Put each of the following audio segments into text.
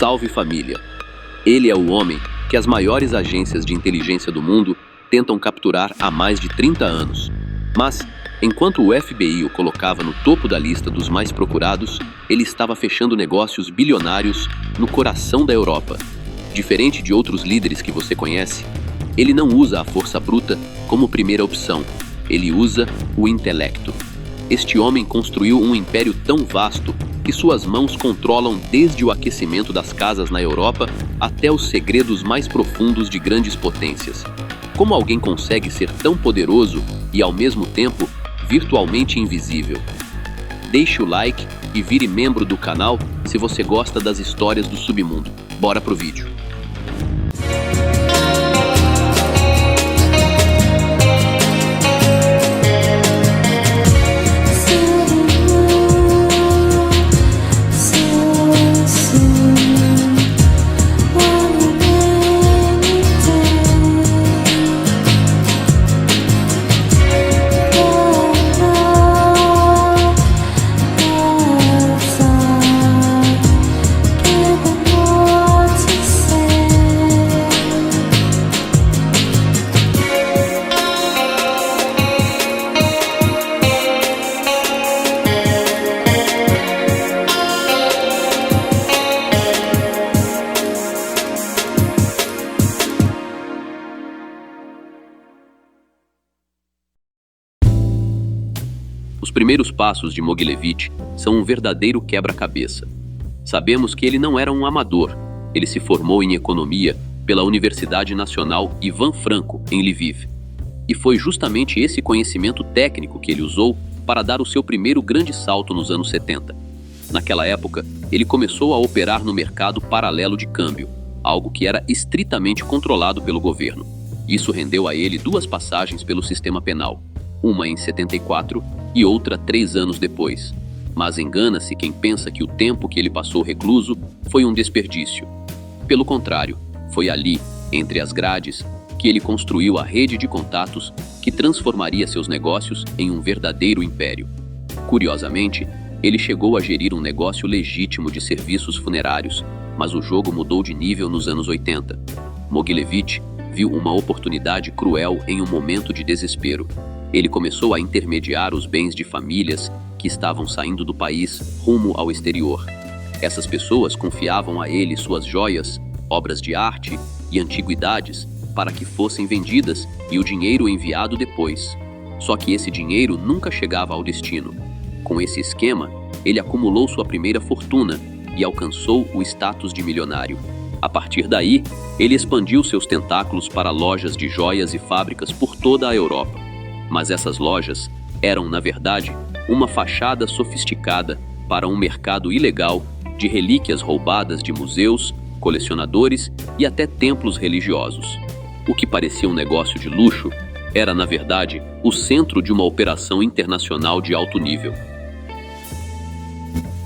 Salve família! Ele é o homem que as maiores agências de inteligência do mundo tentam capturar há mais de 30 anos. Mas, enquanto o FBI o colocava no topo da lista dos mais procurados, ele estava fechando negócios bilionários no coração da Europa. Diferente de outros líderes que você conhece, ele não usa a força bruta como primeira opção, ele usa o intelecto. Este homem construiu um império tão vasto que suas mãos controlam desde o aquecimento das casas na Europa até os segredos mais profundos de grandes potências. Como alguém consegue ser tão poderoso e, ao mesmo tempo, virtualmente invisível? Deixe o like e vire membro do canal se você gosta das histórias do submundo. Bora pro vídeo! Os primeiros passos de Mogilevich são um verdadeiro quebra-cabeça. Sabemos que ele não era um amador. Ele se formou em economia pela Universidade Nacional Ivan Franko, em Lviv. E foi justamente esse conhecimento técnico que ele usou para dar o seu primeiro grande salto nos anos 70. Naquela época, ele começou a operar no mercado paralelo de câmbio, algo que era estritamente controlado pelo governo. Isso rendeu a ele 2 passagens pelo sistema penal, uma em 74 e outra 3 anos depois. Mas engana-se quem pensa que o tempo que ele passou recluso foi um desperdício. Pelo contrário, foi ali, entre as grades, que ele construiu a rede de contatos que transformaria seus negócios em um verdadeiro império. Curiosamente, ele chegou a gerir um negócio legítimo de serviços funerários, mas o jogo mudou de nível nos anos 80. Mogilevich viu uma oportunidade cruel em um momento de desespero. Ele começou a intermediar os bens de famílias que estavam saindo do país rumo ao exterior. Essas pessoas confiavam a ele suas joias, obras de arte e antiguidades para que fossem vendidas e o dinheiro enviado depois. Só que esse dinheiro nunca chegava ao destino. Com esse esquema, ele acumulou sua primeira fortuna e alcançou o status de milionário. A partir daí, ele expandiu seus tentáculos para lojas de joias e fábricas por toda a Europa. Mas essas lojas eram, na verdade, uma fachada sofisticada para um mercado ilegal de relíquias roubadas de museus, colecionadores e até templos religiosos. O que parecia um negócio de luxo era, na verdade, o centro de uma operação internacional de alto nível.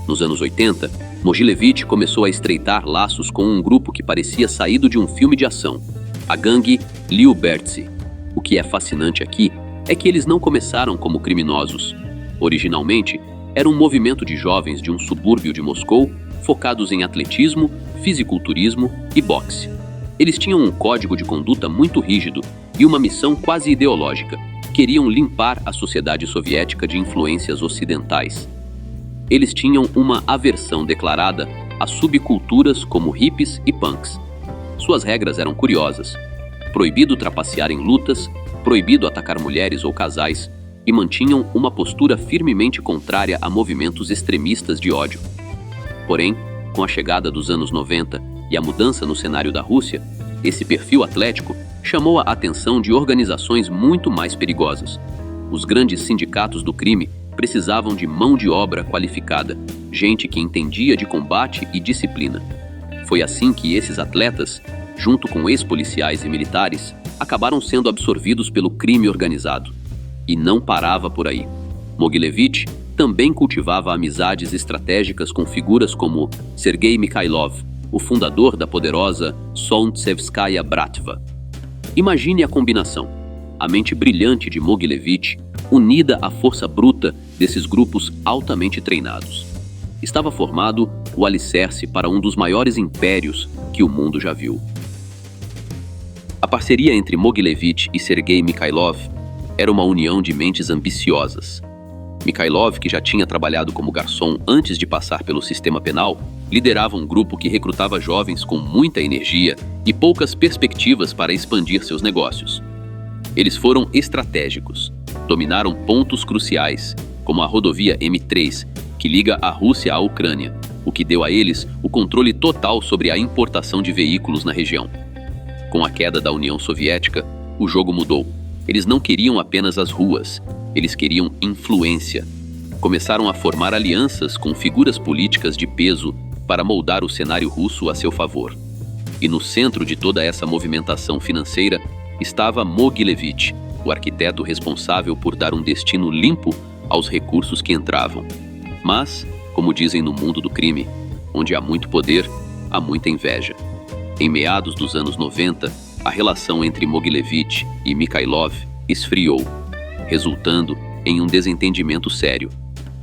Nos anos 80, Mogilevich começou a estreitar laços com um grupo que parecia saído de um filme de ação, a gangue Lyubertsy. O que é fascinante aqui é que eles não começaram como criminosos. Originalmente, era um movimento de jovens de um subúrbio de Moscou focados em atletismo, fisiculturismo e boxe. Eles tinham um código de conduta muito rígido e uma missão quase ideológica. Queriam limpar a sociedade soviética de influências ocidentais. Eles tinham uma aversão declarada a subculturas como hippies e punks. Suas regras eram curiosas. Proibido trapacear em lutas, proibido atacar mulheres ou casais, e mantinham uma postura firmemente contrária a movimentos extremistas de ódio. Porém, com a chegada dos anos 90 e a mudança no cenário da Rússia, esse perfil atlético chamou a atenção de organizações muito mais perigosas. Os grandes sindicatos do crime precisavam de mão de obra qualificada, gente que entendia de combate e disciplina. Foi assim que esses atletas, junto com ex-policiais e militares, acabaram sendo absorvidos pelo crime organizado. E não parava por aí. Mogilevich também cultivava amizades estratégicas com figuras como Sergei Mikhailov, o fundador da poderosa Solntseevskaya Bratva. Imagine a combinação: a mente brilhante de Mogilevich unida à força bruta desses grupos altamente treinados. estava formado o alicerce para um dos maiores impérios que o mundo já viu. A parceria entre Mogilevich e Sergei Mikhailov era uma união de mentes ambiciosas. Mikhailov, que já tinha trabalhado como garçom antes de passar pelo sistema penal, liderava um grupo que recrutava jovens com muita energia e poucas perspectivas para expandir seus negócios. Eles foram estratégicos, dominaram pontos cruciais, como a rodovia M3, que liga a Rússia à Ucrânia, o que deu a eles o controle total sobre a importação de veículos na região. Com a queda da União Soviética, o jogo mudou. Eles não queriam apenas as ruas, eles queriam influência. Começaram a formar alianças com figuras políticas de peso para moldar o cenário russo a seu favor. E no centro de toda essa movimentação financeira estava Mogilevich, o arquiteto responsável por dar um destino limpo aos recursos que entravam. Mas, como dizem no mundo do crime, onde há muito poder, há muita inveja. Em meados dos anos 90, a relação entre Mogilevich e Mikhailov esfriou, resultando em um desentendimento sério.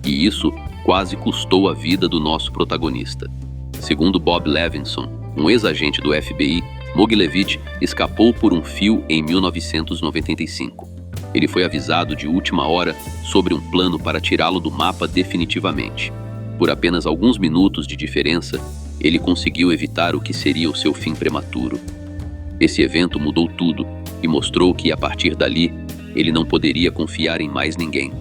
E isso quase custou a vida do nosso protagonista. Segundo Bob Levinson, um ex-agente do FBI, Mogilevich escapou por um fio em 1995. Ele foi avisado de última hora sobre um plano para tirá-lo do mapa definitivamente. Por apenas alguns minutos de diferença, ele conseguiu evitar o que seria o seu fim prematuro. Esse evento mudou tudo e mostrou que, a partir dali, ele não poderia confiar em mais ninguém.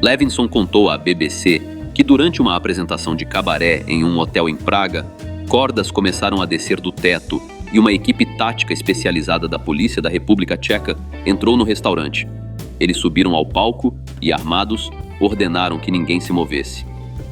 Levinson contou à BBC que, durante uma apresentação de cabaré em um hotel em Praga, cordas começaram a descer do teto e uma equipe tática especializada da polícia da República Tcheca entrou no restaurante. Eles subiram ao palco e, armados, ordenaram que ninguém se movesse.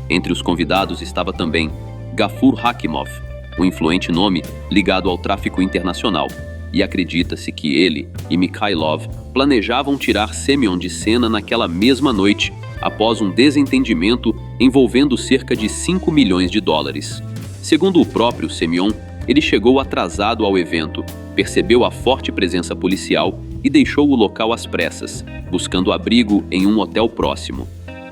Entre os convidados estava também Gafur Hakimov, um influente nome ligado ao tráfico internacional, e acredita-se que ele e Mikhailov planejavam tirar Semyon de cena naquela mesma noite, após um desentendimento envolvendo cerca de 5 milhões de dólares. Segundo o próprio Semyon, ele chegou atrasado ao evento, percebeu a forte presença policial e deixou o local às pressas, buscando abrigo em um hotel próximo.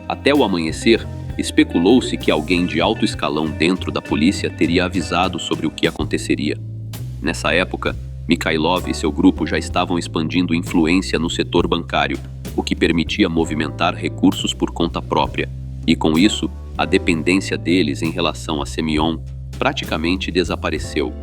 Até o amanhecer, especulou-se que alguém de alto escalão dentro da polícia teria avisado sobre o que aconteceria. Nessa época, Mikhailov e seu grupo já estavam expandindo influência no setor bancário, o que permitia movimentar recursos por conta própria, e com isso, a dependência deles em relação a Semyon praticamente desapareceu.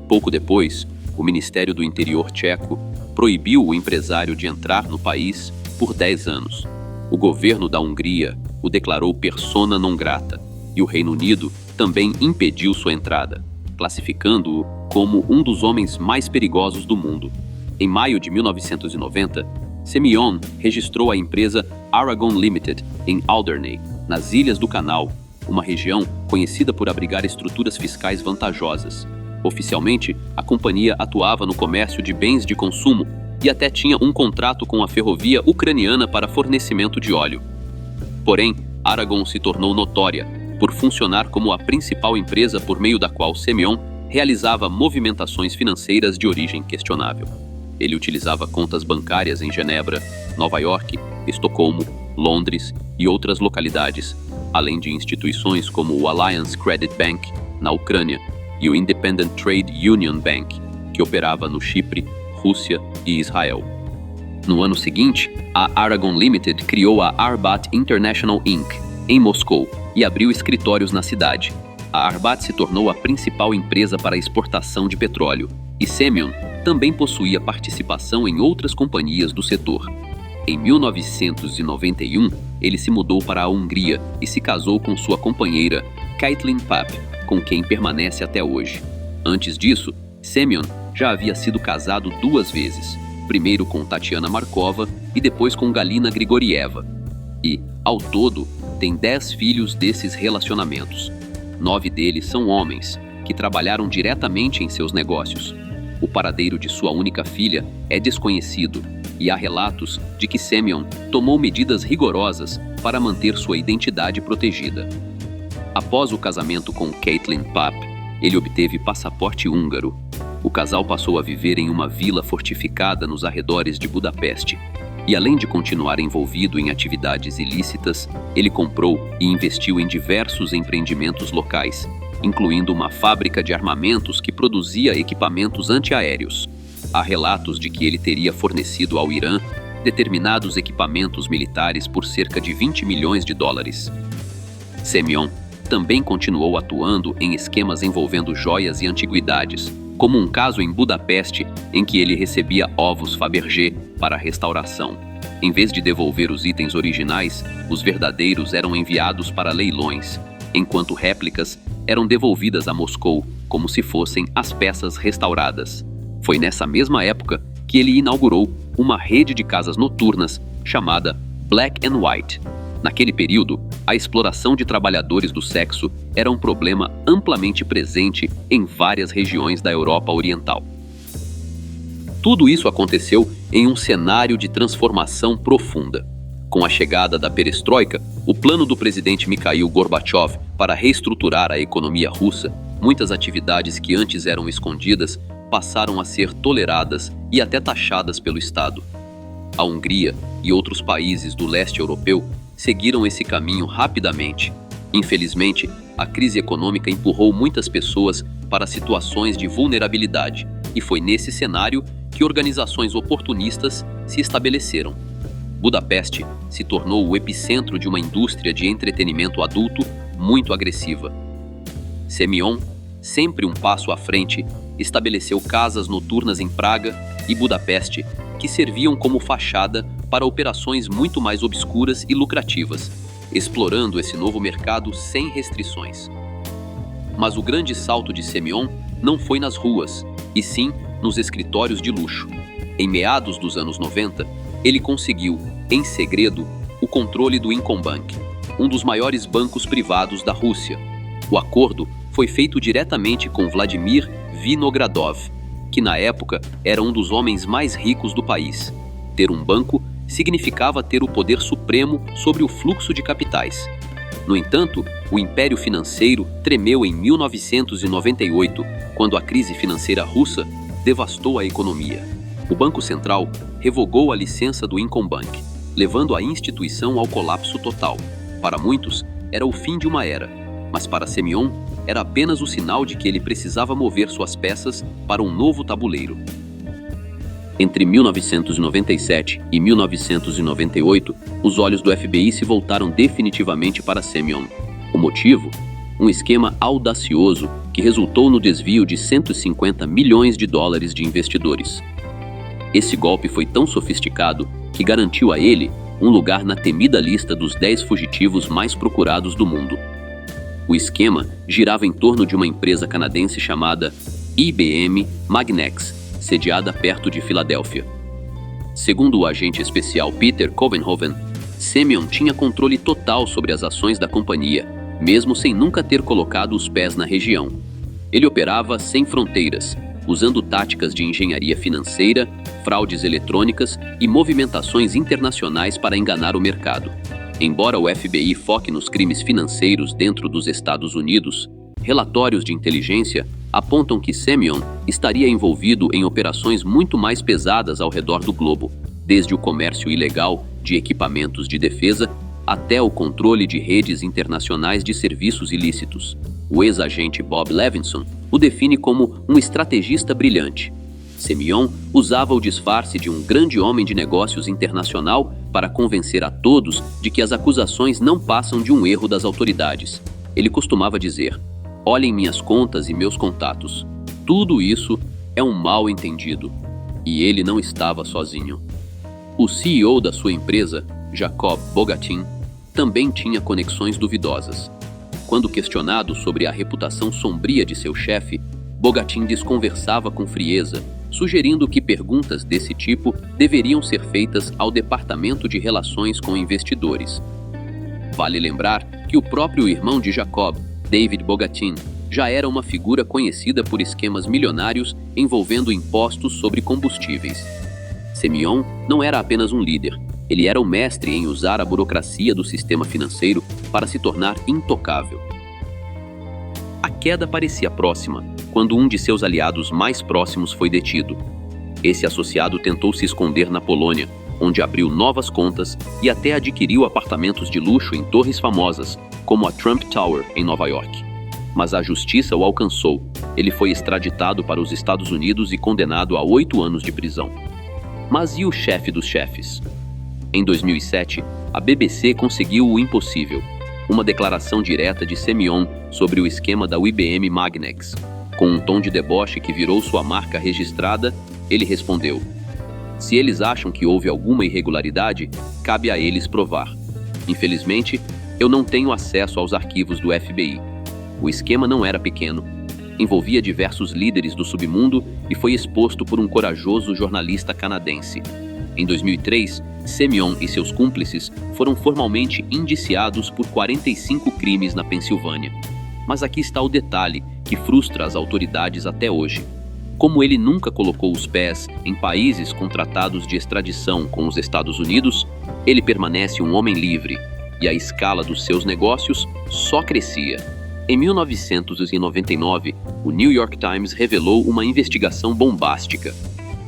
Pouco depois, o Ministério do Interior tcheco proibiu o empresário de entrar no país por 10 anos. O governo da Hungria o declarou persona non grata, e o Reino Unido também impediu sua entrada, classificando-o como um dos homens mais perigosos do mundo. Em maio de 1990, Semyon registrou a empresa Aragon Limited em Alderney, nas Ilhas do Canal, uma região conhecida por abrigar estruturas fiscais vantajosas. Oficialmente, a companhia atuava no comércio de bens de consumo e até tinha um contrato com a ferrovia ucraniana para fornecimento de óleo. Porém, Aragon se tornou notória por funcionar como a principal empresa por meio da qual Semyon realizava movimentações financeiras de origem questionável. Ele utilizava contas bancárias em Genebra, Nova York, Estocolmo, Londres e outras localidades, além de instituições como o Alliance Credit Bank, na Ucrânia, e o Independent Trade Union Bank, que operava no Chipre, Rússia e Israel. No ano seguinte, a Aragon Limited criou a Arbat International Inc., em Moscou, e abriu escritórios na cidade. A Arbat se tornou a principal empresa para exportação de petróleo, e Semyon também possuía participação em outras companhias do setor. Em 1991, ele se mudou para a Hungria e se casou com sua companheira, Kaitlyn Papp, com quem permanece até hoje. Antes disso, Semyon já havia sido casado 2 vezes, primeiro com Tatiana Markova e depois com Galina Grigorieva. E, ao todo, tem 10 filhos desses relacionamentos. 9 deles são homens, que trabalharam diretamente em seus negócios. O paradeiro de sua única filha é desconhecido, e há relatos de que Semyon tomou medidas rigorosas para manter sua identidade protegida. Após o casamento com Kaitlyn Papp, ele obteve passaporte húngaro. O casal passou a viver em uma vila fortificada nos arredores de Budapeste. E além de continuar envolvido em atividades ilícitas, ele comprou e investiu em diversos empreendimentos locais, incluindo uma fábrica de armamentos que produzia equipamentos antiaéreos. Há relatos de que ele teria fornecido ao Irã determinados equipamentos militares por cerca de 20 milhões de dólares. Semyon também continuou atuando em esquemas envolvendo joias e antiguidades, como um caso em Budapeste em que ele recebia ovos Fabergé para restauração. Em vez de devolver os itens originais, os verdadeiros eram enviados para leilões, enquanto réplicas eram devolvidas a Moscou como se fossem as peças restauradas. Foi nessa mesma época que ele inaugurou uma rede de casas noturnas chamada Black and White. Naquele período, a exploração de trabalhadores do sexo era um problema amplamente presente em várias regiões da Europa Oriental. Tudo isso aconteceu em um cenário de transformação profunda. Com a chegada da perestroika, o plano do presidente Mikhail Gorbachev para reestruturar a economia russa, muitas atividades que antes eram escondidas passaram a ser toleradas e até taxadas pelo Estado. A Hungria e outros países do leste europeu seguiram esse caminho rapidamente. Infelizmente, a crise econômica empurrou muitas pessoas para situações de vulnerabilidade, e foi nesse cenário que organizações oportunistas se estabeleceram. Budapeste se tornou o epicentro de uma indústria de entretenimento adulto muito agressiva. Semyon, sempre um passo à frente, estabeleceu casas noturnas em Praga e Budapeste que serviam como fachada para operações muito mais obscuras e lucrativas, explorando esse novo mercado sem restrições. Mas o grande salto de Semyon não foi nas ruas, e sim nos escritórios de luxo. Em meados dos anos 90, ele conseguiu, em segredo, o controle do Inkombank, um dos maiores bancos privados da Rússia. O acordo foi feito diretamente com Vladimir Vinogradov, que na época era um dos homens mais ricos do país. Ter um banco significava ter o poder supremo sobre o fluxo de capitais. No entanto, o império financeiro tremeu em 1998, quando a crise financeira russa devastou a economia. O Banco Central revogou a licença do Inkombank, levando a instituição ao colapso total. Para muitos, era o fim de uma era, mas para Semyon era apenas o sinal de que ele precisava mover suas peças para um novo tabuleiro. Entre 1997 e 1998, os olhos do FBI se voltaram definitivamente para Semyon. O motivo? Um esquema audacioso que resultou no desvio de 150 milhões de dólares de investidores. Esse golpe foi tão sofisticado que garantiu a ele um lugar na temida lista dos 10 fugitivos mais procurados do mundo. O esquema girava em torno de uma empresa canadense chamada IBM Magnex, sediada perto de Filadélfia. Segundo o agente especial Peter Covenhoven, Semyon tinha controle total sobre as ações da companhia, mesmo sem nunca ter colocado os pés na região. Ele operava sem fronteiras, usando táticas de engenharia financeira, fraudes eletrônicas e movimentações internacionais para enganar o mercado. Embora o FBI foque nos crimes financeiros dentro dos Estados Unidos, relatórios de inteligência apontam que Semyon estaria envolvido em operações muito mais pesadas ao redor do globo, desde o comércio ilegal de equipamentos de defesa até o controle de redes internacionais de serviços ilícitos. O ex-agente Bob Levinson o define como um estrategista brilhante. Semyon usava o disfarce de um grande homem de negócios internacional para convencer a todos de que as acusações não passam de um erro das autoridades. Ele costumava dizer: "Olhem minhas contas e meus contatos. Tudo isso é um mal-entendido." E ele não estava sozinho. O CEO da sua empresa, Jacob Bogatin, também tinha conexões duvidosas. Quando questionado sobre a reputação sombria de seu chefe, Bogatin desconversava com frieza, sugerindo que perguntas desse tipo deveriam ser feitas ao Departamento de Relações com Investidores. Vale lembrar que o próprio irmão de Jacob, David Bogatin, já era uma figura conhecida por esquemas milionários envolvendo impostos sobre combustíveis. Semyon não era apenas um líder, ele era o mestre em usar a burocracia do sistema financeiro para se tornar intocável. A queda parecia próxima quando um de seus aliados mais próximos foi detido. Esse associado tentou se esconder na Polônia, onde abriu novas contas e até adquiriu apartamentos de luxo em torres famosas, como a Trump Tower, em Nova York. Mas a justiça o alcançou. Ele foi extraditado para os Estados Unidos e condenado a 8 anos de prisão. Mas e o chefe dos chefes? Em 2007, a BBC conseguiu o impossível: uma declaração direta de Semyon sobre o esquema da IBM Magnex. Com um tom de deboche que virou sua marca registrada, ele respondeu: "Se eles acham que houve alguma irregularidade, cabe a eles provar. Infelizmente, eu não tenho acesso aos arquivos do FBI. O esquema não era pequeno. Envolvia diversos líderes do submundo e foi exposto por um corajoso jornalista canadense. Em 2003, Semyon e seus cúmplices foram formalmente indiciados por 45 crimes na Pensilvânia. Mas aqui está o detalhe que frustra as autoridades até hoje. Como ele nunca colocou os pés em países com tratados de extradição com os Estados Unidos, ele permanece um homem livre, e a escala dos seus negócios só crescia. Em 1999, o New York Times revelou uma investigação bombástica.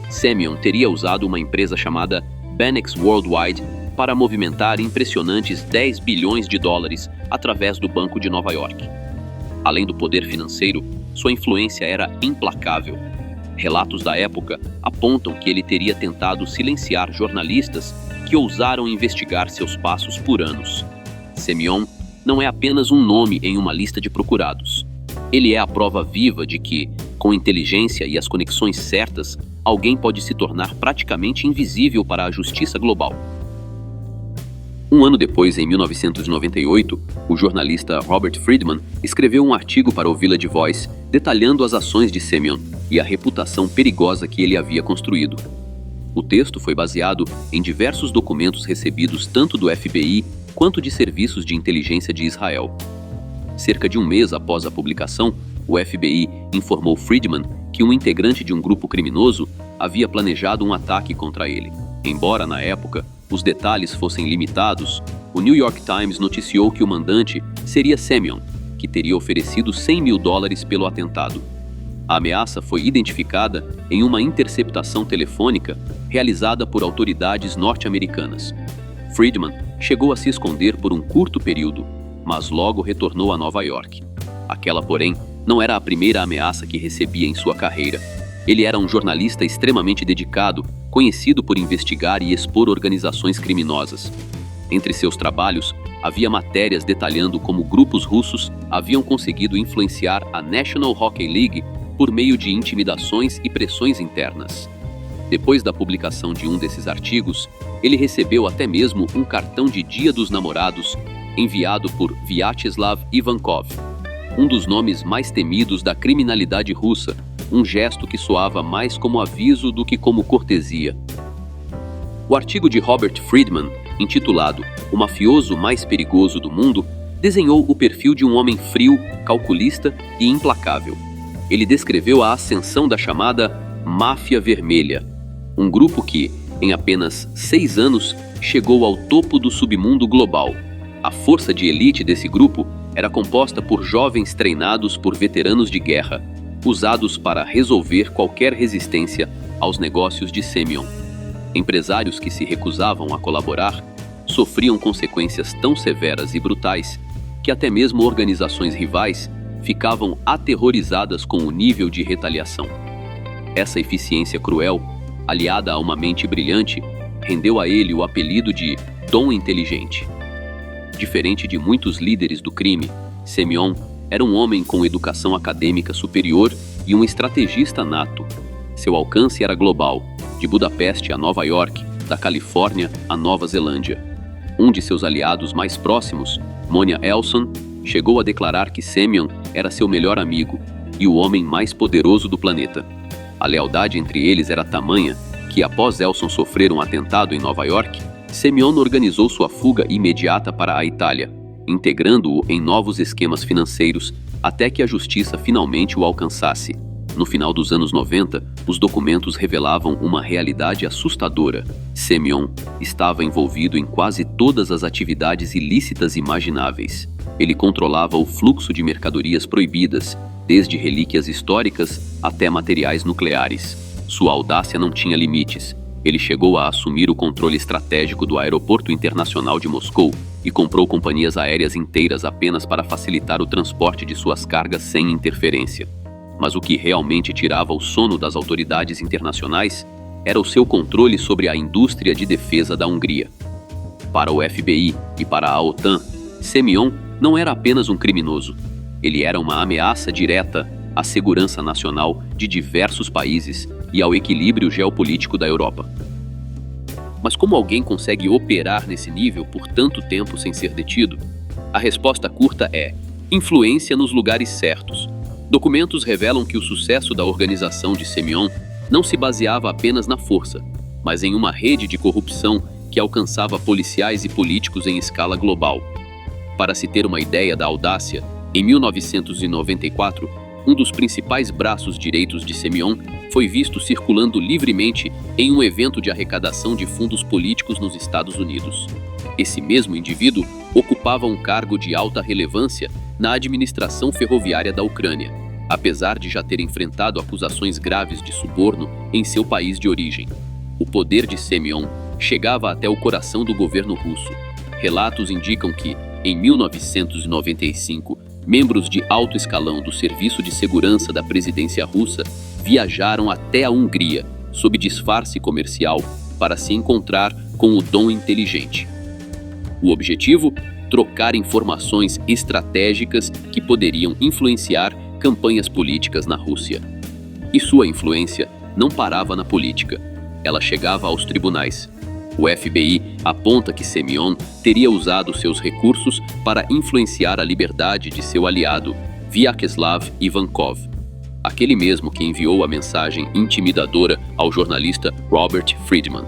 Semyon teria usado uma empresa chamada Benex Worldwide para movimentar impressionantes 10 bilhões de dólares através do Banco de Nova York. Além do poder financeiro, sua influência era implacável. Relatos da época apontam que ele teria tentado silenciar jornalistas que ousaram investigar seus passos por anos. Semyon não é apenas um nome em uma lista de procurados. Ele é a prova viva de que, com inteligência e as conexões certas, alguém pode se tornar praticamente invisível para a justiça global. Um ano depois, em 1998, o jornalista Robert Friedman escreveu um artigo para o Village Voice detalhando as ações de Semyon e a reputação perigosa que ele havia construído. O texto foi baseado em diversos documentos recebidos tanto do FBI quanto de serviços de inteligência de Israel. Cerca de um mês após a publicação, o FBI informou Friedman que um integrante de um grupo criminoso havia planejado um ataque contra ele. Embora, na época, os detalhes fossem limitados, o New York Times noticiou que o mandante seria Semyon, que teria oferecido $100 mil pelo atentado. A ameaça foi identificada em uma interceptação telefônica realizada por autoridades norte-americanas. Friedman chegou a se esconder por um curto período, mas logo retornou a Nova York. Aquela, porém, não era a primeira ameaça que recebia em sua carreira. Ele era um jornalista extremamente dedicado, conhecido por investigar e expor organizações criminosas. Entre seus trabalhos, havia matérias detalhando como grupos russos haviam conseguido influenciar a National Hockey League por meio de intimidações e pressões internas. Depois da publicação de um desses artigos, ele recebeu até mesmo um cartão de Dia dos Namorados enviado por Vyacheslav Ivankov, um dos nomes mais temidos da criminalidade russa, um gesto que soava mais como aviso do que como cortesia. O artigo de Robert Friedman, intitulado "O Mafioso Mais Perigoso do Mundo", desenhou o perfil de um homem frio, calculista e implacável. Ele descreveu a ascensão da chamada Máfia Vermelha, um grupo que, em apenas 6 anos, chegou ao topo do submundo global. A força de elite desse grupo era composta por jovens treinados por veteranos de guerra, usados para resolver qualquer resistência aos negócios de Semyon. Empresários que se recusavam a colaborar sofriam consequências tão severas e brutais que até mesmo organizações rivais ficavam aterrorizadas com o nível de retaliação. Essa eficiência cruel, aliada a uma mente brilhante, rendeu a ele o apelido de Dom Inteligente. Diferente de muitos líderes do crime, Semyon era um homem com educação acadêmica superior e um estrategista nato. Seu alcance era global, de Budapeste a Nova York, da Califórnia a Nova Zelândia. Um de seus aliados mais próximos, Monia Elson, chegou a declarar que Semyon era seu melhor amigo e o homem mais poderoso do planeta. A lealdade entre eles era tamanha que, após Elson sofrer um atentado em Nova York, Semyon organizou sua fuga imediata para a Itália, integrando-o em novos esquemas financeiros até que a justiça finalmente o alcançasse. No final dos anos 90, os documentos revelavam uma realidade assustadora. Semyon estava envolvido em quase todas as atividades ilícitas imagináveis. Ele controlava o fluxo de mercadorias proibidas, desde relíquias históricas até materiais nucleares. Sua audácia não tinha limites, Ele chegou a assumir o controle estratégico do Aeroporto Internacional de Moscou e comprou companhias aéreas inteiras apenas para facilitar o transporte de suas cargas sem interferência. Mas o que realmente tirava o sono das autoridades internacionais era o seu controle sobre a indústria de defesa da Hungria. Para o FBI e para a OTAN, Semyon não era apenas um criminoso. Ele era uma ameaça direta à segurança nacional de diversos países e ao equilíbrio geopolítico da Europa. Mas como alguém consegue operar nesse nível por tanto tempo sem ser detido? A resposta curta é: influência nos lugares certos. Documentos revelam que o sucesso da organização de Semyon não se baseava apenas na força, mas em uma rede de corrupção que alcançava policiais e políticos em escala global. Para se ter uma ideia da audácia, em 1994, um dos principais braços direitos de Semyon foi visto circulando livremente em um evento de arrecadação de fundos políticos nos Estados Unidos. Esse mesmo indivíduo ocupava um cargo de alta relevância na administração ferroviária da Ucrânia, apesar de já ter enfrentado acusações graves de suborno em seu país de origem. O poder de Semyon chegava até o coração do governo russo. Relatos indicam que, em 1995, membros de alto escalão do Serviço de Segurança da Presidência Russa viajaram até a Hungria, sob disfarce comercial, para se encontrar com o Dom Inteligente. O objetivo? Trocar informações estratégicas que poderiam influenciar campanhas políticas na Rússia. E sua influência não parava na política. Ela chegava aos tribunais. O FBI aponta que Semyon teria usado seus recursos para influenciar a liberdade de seu aliado, Vyacheslav Ivankov, aquele mesmo que enviou a mensagem intimidadora ao jornalista Robert Friedman.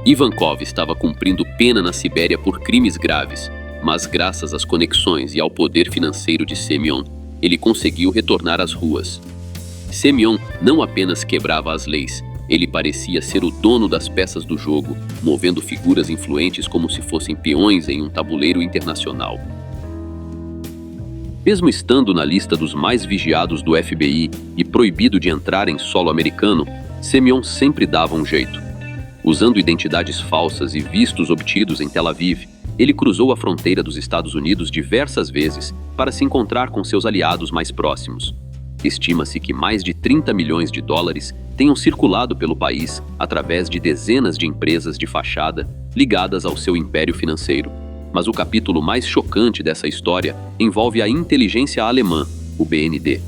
Ivankov estava cumprindo pena na Sibéria por crimes graves, mas graças às conexões e ao poder financeiro de Semyon, ele conseguiu retornar às ruas. Semyon não apenas quebrava as leis, ele parecia ser o dono das peças do jogo, movendo figuras influentes como se fossem peões em um tabuleiro internacional. Mesmo estando na lista dos mais vigiados do FBI e proibido de entrar em solo americano, Semyon sempre dava um jeito. Usando identidades falsas e vistos obtidos em Tel Aviv, ele cruzou a fronteira dos Estados Unidos diversas vezes para se encontrar com seus aliados mais próximos. Estima-se que mais de 30 milhões de dólares tenham circulado pelo país através de dezenas de empresas de fachada ligadas ao seu império financeiro. Mas o capítulo mais chocante dessa história envolve a inteligência alemã, o BND.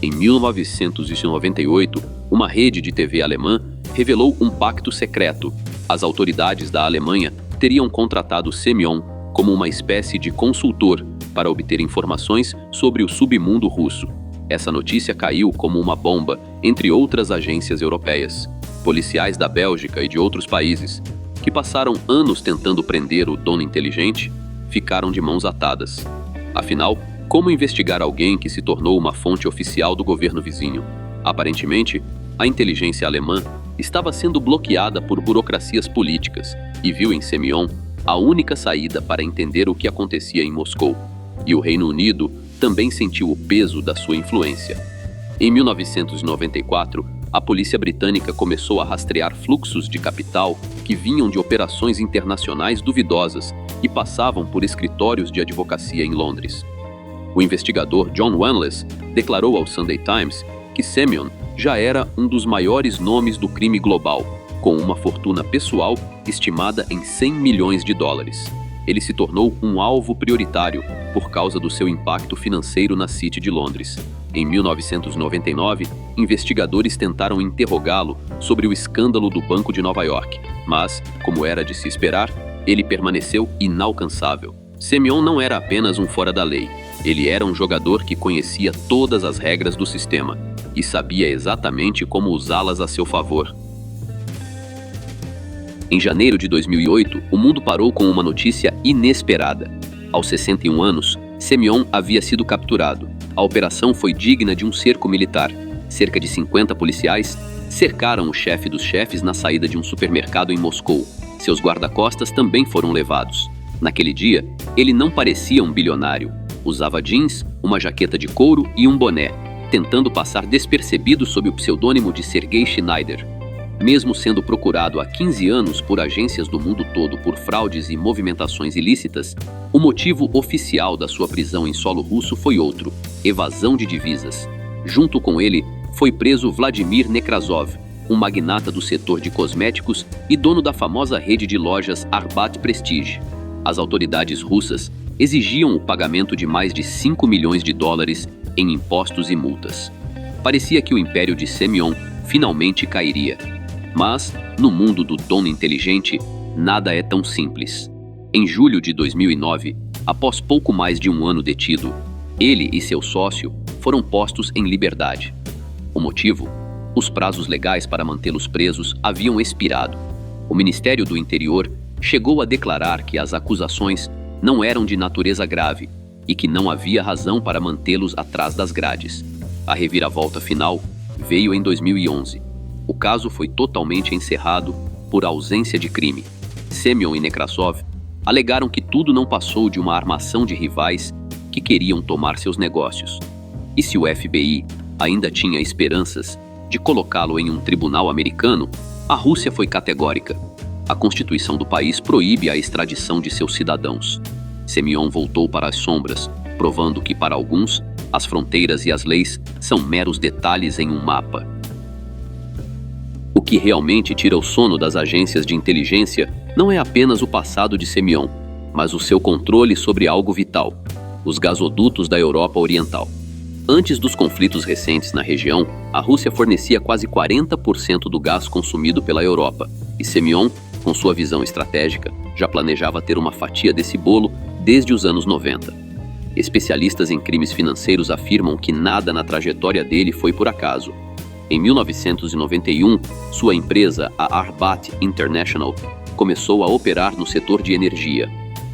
Em 1998, uma rede de TV alemã revelou um pacto secreto. As autoridades da Alemanha teriam contratado Semyon como uma espécie de consultor para obter informações sobre o submundo russo. Essa notícia caiu como uma bomba entre outras agências europeias, policiais da Bélgica e de outros países, que passaram anos tentando prender o dono inteligente, ficaram de mãos atadas. Afinal, como investigar alguém que se tornou uma fonte oficial do governo vizinho? Aparentemente, a inteligência alemã estava sendo bloqueada por burocracias políticas e viu em Semyon a única saída para entender o que acontecia em Moscou. E o Reino Unido também sentiu o peso da sua influência. Em 1994, a polícia britânica começou a rastrear fluxos de capital que vinham de operações internacionais duvidosas e passavam por escritórios de advocacia em Londres. O investigador John Wanless declarou ao Sunday Times que Semyon já era um dos maiores nomes do crime global, com uma fortuna pessoal estimada em 100 milhões de dólares. Ele se tornou um alvo prioritário por causa do seu impacto financeiro na City de Londres. Em 1999, investigadores tentaram interrogá-lo sobre o escândalo do Banco de Nova York, mas, como era de se esperar, ele permaneceu inalcançável. Semyon não era apenas um fora da lei, ele era um jogador que conhecia todas as regras do sistema e sabia exatamente como usá-las a seu favor. Em janeiro de 2008, o mundo parou com uma notícia inesperada. Aos 61 anos, Semyon havia sido capturado. A operação foi digna de um cerco militar. Cerca de 50 policiais cercaram o chefe dos chefes na saída de um supermercado em Moscou. Seus guarda-costas também foram levados. Naquele dia, ele não parecia um bilionário. Usava jeans, uma jaqueta de couro e um boné, tentando passar despercebido sob o pseudônimo de Sergei Schneider. Mesmo sendo procurado há 15 anos por agências do mundo todo por fraudes e movimentações ilícitas, o motivo oficial da sua prisão em solo russo foi outro: evasão de divisas. Junto com ele, foi preso Vladimir Nekrasov, um magnata do setor de cosméticos e dono da famosa rede de lojas Arbat Prestige. As autoridades russas exigiam o pagamento de mais de 5 milhões de dólares em impostos e multas. Parecia que o império de Semyon finalmente cairia. Mas, no mundo do dono inteligente, nada é tão simples. Em julho de 2009, após pouco mais de um ano detido, ele e seu sócio foram postos em liberdade. O motivo? Os prazos legais para mantê-los presos haviam expirado. O Ministério do Interior chegou a declarar que as acusações não eram de natureza grave e que não havia razão para mantê-los atrás das grades. A reviravolta final veio em 2011. O caso foi totalmente encerrado por ausência de crime. Semyon e Nekrasov alegaram que tudo não passou de uma armação de rivais que queriam tomar seus negócios. E se o FBI ainda tinha esperanças de colocá-lo em um tribunal americano, a Rússia foi categórica. A Constituição do país proíbe a extradição de seus cidadãos. Semyon voltou para as sombras, provando que, para alguns, as fronteiras e as leis são meros detalhes em um mapa. O que realmente tira o sono das agências de inteligência não é apenas o passado de Semyon, mas o seu controle sobre algo vital: os gasodutos da Europa Oriental. Antes dos conflitos recentes na região, a Rússia fornecia quase 40% do gás consumido pela Europa, e Semyon, com sua visão estratégica, já planejava ter uma fatia desse bolo desde os anos 90. Especialistas em crimes financeiros afirmam que nada na trajetória dele foi por acaso. Em 1991, sua empresa, a Arbat International, começou a operar no setor de energia.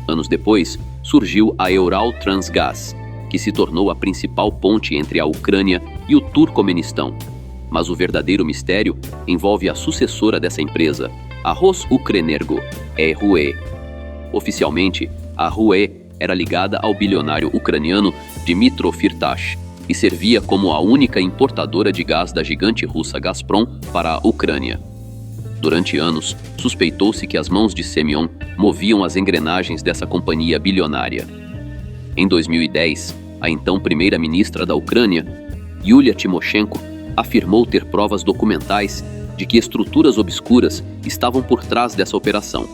Anos depois, surgiu a Ural Transgas, que se tornou a principal ponte entre a Ucrânia e o Turcomenistão. Mas o verdadeiro mistério envolve a sucessora dessa empresa, a Rosukrenergo, RUE. Oficialmente, a RUE era ligada ao bilionário ucraniano Dmytro Firtash e servia como a única importadora de gás da gigante russa Gazprom para a Ucrânia. Durante anos, suspeitou-se que as mãos de Semyon moviam as engrenagens dessa companhia bilionária. Em 2010, a então primeira-ministra da Ucrânia, Yulia Tymoshenko, afirmou ter provas documentais de que estruturas obscuras estavam por trás dessa operação.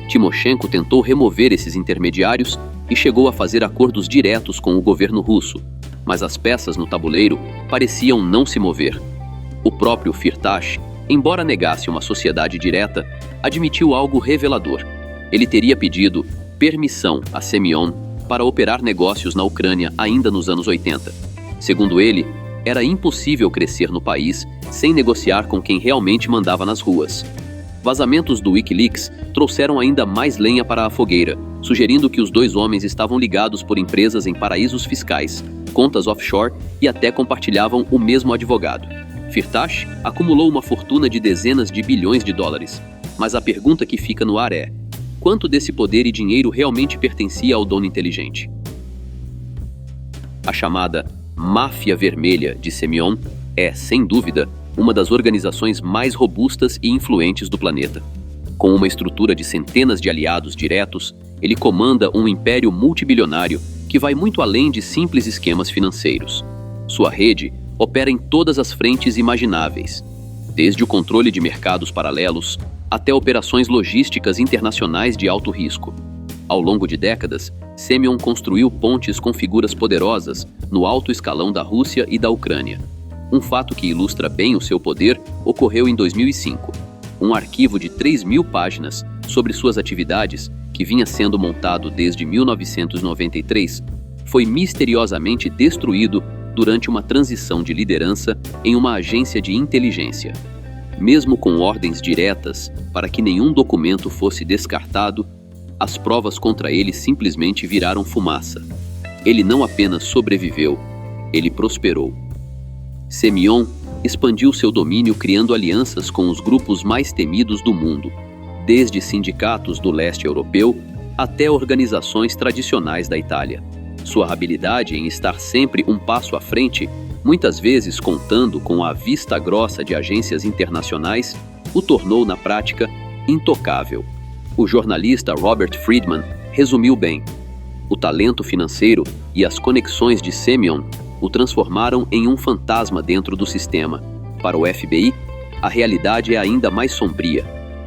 Tymoshenko tentou remover esses intermediários e chegou a fazer acordos diretos com o governo russo, mas as peças no tabuleiro pareciam não se mover. O próprio Firtash, embora negasse uma sociedade direta, admitiu algo revelador. Ele teria pedido permissão a Semyon para operar negócios na Ucrânia ainda nos anos 80. Segundo ele, era impossível crescer no país sem negociar com quem realmente mandava nas ruas. Vazamentos do Wikileaks trouxeram ainda mais lenha para a fogueira, sugerindo que os dois homens estavam ligados por empresas em paraísos fiscais, contas offshore e até compartilhavam o mesmo advogado. Firtash acumulou uma fortuna de dezenas de bilhões de dólares, mas a pergunta que fica no ar é: quanto desse poder e dinheiro realmente pertencia ao dono inteligente? A chamada Máfia Vermelha de Semyon é, sem dúvida, uma das organizações mais robustas e influentes do planeta. Com uma estrutura de centenas de aliados diretos, ele comanda um império multibilionário que vai muito além de simples esquemas financeiros. Sua rede opera em todas as frentes imagináveis, desde o controle de mercados paralelos até operações logísticas internacionais de alto risco. Ao longo de décadas, Semyon construiu pontes com figuras poderosas no alto escalão da Rússia e da Ucrânia. Um fato que ilustra bem o seu poder ocorreu em 2005. Um arquivo de 3.000 páginas sobre suas atividades, que vinha sendo montado desde 1993, foi misteriosamente destruído durante uma transição de liderança em uma agência de inteligência. Mesmo com ordens diretas para que nenhum documento fosse descartado, as provas contra ele simplesmente viraram fumaça. Ele não apenas sobreviveu, ele prosperou. Semyon expandiu seu domínio criando alianças com os grupos mais temidos do mundo, desde sindicatos do leste europeu até organizações tradicionais da Itália. Sua habilidade em estar sempre um passo à frente muitas vezes contando com a vista grossa de agências internacionais, o tornou, na prática, intocável. O jornalista Robert Friedman resumiu bem: o talento financeiro e as conexões de Semyon o transformaram em um fantasma dentro do sistema. Para o FBI, a realidade é ainda mais sombria.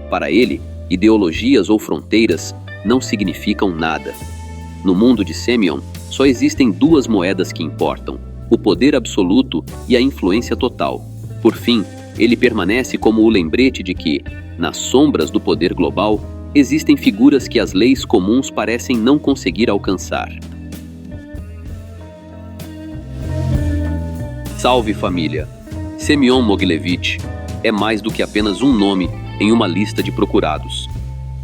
Para ele, ideologias ou fronteiras não significam nada. No mundo de Semyon, só existem duas moedas que importam: o poder absoluto e a influência total. Por fim, ele permanece como o lembrete de que, nas sombras do poder global, existem figuras que as leis comuns parecem não conseguir alcançar. Salve, família! Semyon Mogilevich é mais do que apenas um nome em uma lista de procurados.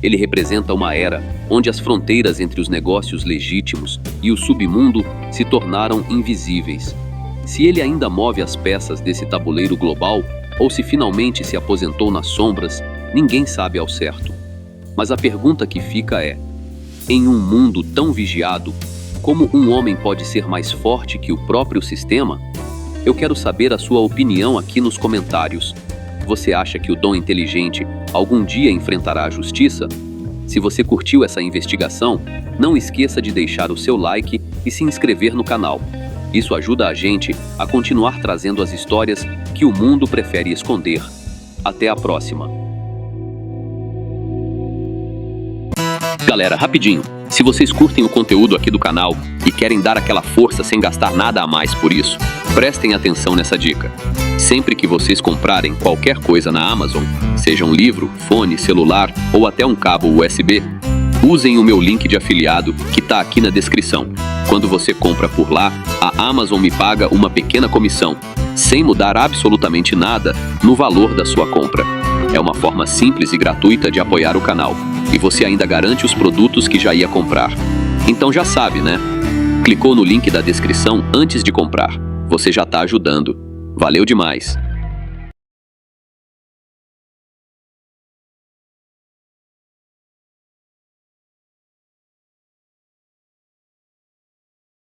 Ele representa uma era onde as fronteiras entre os negócios legítimos e o submundo se tornaram invisíveis. Se ele ainda move as peças desse tabuleiro global, ou se finalmente se aposentou nas sombras, ninguém sabe ao certo. Mas a pergunta que fica é: em um mundo tão vigiado, como um homem pode ser mais forte que o próprio sistema? Eu quero saber a sua opinião aqui nos comentários. Você acha que o Dom Inteligente algum dia enfrentará a justiça? Se você curtiu essa investigação, não esqueça de deixar o seu like e se inscrever no canal. Isso ajuda a gente a continuar trazendo as histórias que o mundo prefere esconder. Até a próxima. Galera, rapidinho, se vocês curtem o conteúdo aqui do canal e querem dar aquela força sem gastar nada a mais por isso, prestem atenção nessa dica. Sempre que vocês comprarem qualquer coisa na Amazon, seja um livro, fone, celular ou até um cabo USB, usem o meu link de afiliado que está aqui na descrição. Quando você compra por lá, a Amazon me paga uma pequena comissão, sem mudar absolutamente nada no valor da sua compra. É uma forma simples e gratuita de apoiar o canal. E você ainda garante os produtos que já ia comprar. Então já sabe, né? Clicou no link da descrição antes de comprar. Você já está ajudando. Valeu demais!